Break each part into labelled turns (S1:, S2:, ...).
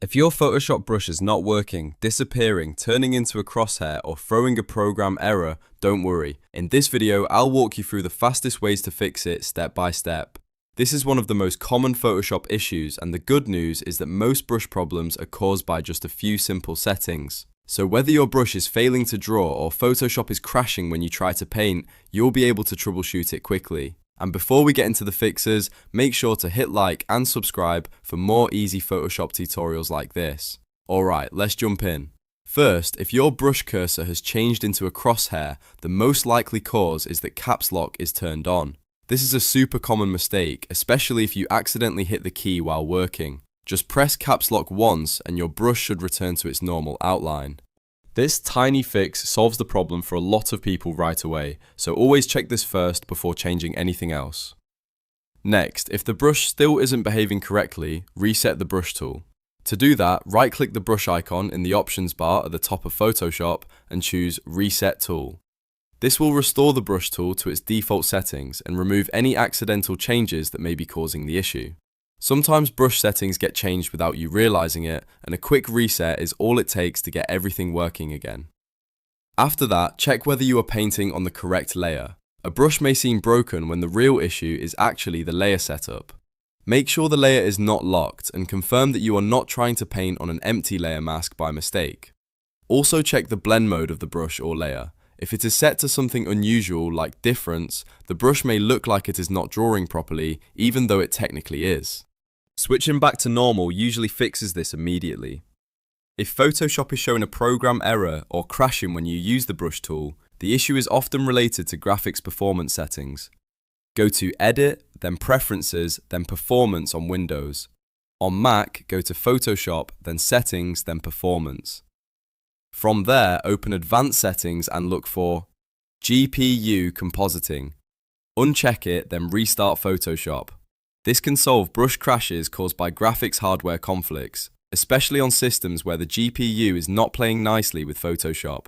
S1: If your Photoshop brush is not working, disappearing, turning into a crosshair, or throwing a program error, don't worry. In this video, I'll walk you through the fastest ways to fix it step by step. This is one of the most common Photoshop issues, and the good news is that most brush problems are caused by just a few simple settings. So whether your brush is failing to draw or Photoshop is crashing when you try to paint, you'll be able to troubleshoot it quickly. And before we get into the fixes, make sure to hit like and subscribe for more easy Photoshop tutorials like this. Alright, let's jump in. First, if your brush cursor has changed into a crosshair, the most likely cause is that caps lock is turned on. This is a super common mistake, especially if you accidentally hit the key while working. Just press caps lock once and your brush should return to its normal outline. This tiny fix solves the problem for a lot of people right away, so always check this first before changing anything else. Next, if the brush still isn't behaving correctly, reset the brush tool. To do that, right-click the brush icon in the options bar at the top of Photoshop and choose Reset Tool. This will restore the brush tool to its default settings and remove any accidental changes that may be causing the issue. Sometimes brush settings get changed without you realizing it, and a quick reset is all it takes to get everything working again. After that, check whether you are painting on the correct layer. A brush may seem broken when the real issue is actually the layer setup. Make sure the layer is not locked and confirm that you are not trying to paint on an empty layer mask by mistake. Also check the blend mode of the brush or layer. If it is set to something unusual like difference, the brush may look like it is not drawing properly, even though it technically is. Switching back to normal usually fixes this immediately. If Photoshop is showing a program error or crashing when you use the brush tool, the issue is often related to graphics performance settings. Go to Edit, then Preferences, then Performance on Windows. On Mac, go to Photoshop, then Settings, then Performance. From there, open Advanced Settings and look for GPU Compositing. Uncheck it, then restart Photoshop. This can solve brush crashes caused by graphics hardware conflicts, especially on systems where the GPU is not playing nicely with Photoshop.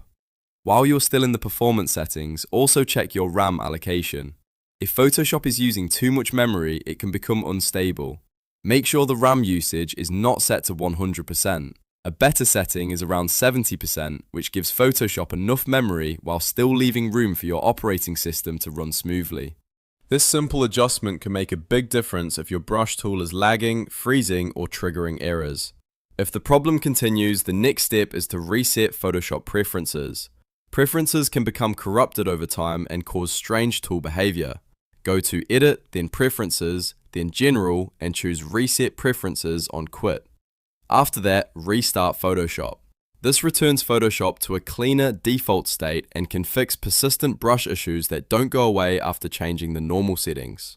S1: While you're still in the performance settings, also check your RAM allocation. If Photoshop is using too much memory, it can become unstable. Make sure the RAM usage is not set to 100%. A better setting is around 70%, which gives Photoshop enough memory while still leaving room for your operating system to run smoothly. This simple adjustment can make a big difference if your brush tool is lagging, freezing, or triggering errors. If the problem continues, the next step is to reset Photoshop preferences. Preferences can become corrupted over time and cause strange tool behavior. Go to Edit, then Preferences, then General, and choose Reset Preferences on Quit. After that, restart Photoshop. This returns Photoshop to a cleaner default state and can fix persistent brush issues that don't go away after changing the normal settings.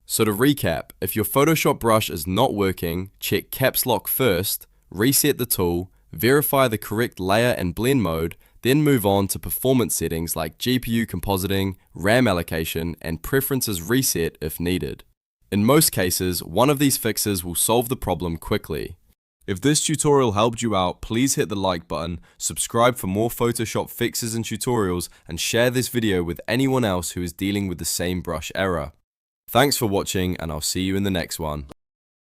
S1: So to recap, if your Photoshop brush is not working, check caps lock first, reset the tool, verify the correct layer and blend mode, then move on to performance settings like GPU Compositing, RAM allocation, and preferences reset if needed. In most cases, one of these fixes will solve the problem quickly. If this tutorial helped you out, please hit the like button, subscribe for more Photoshop fixes and tutorials, and share this video with anyone else who is dealing with the same brush error. Thanks for watching, and I'll see you in the next one.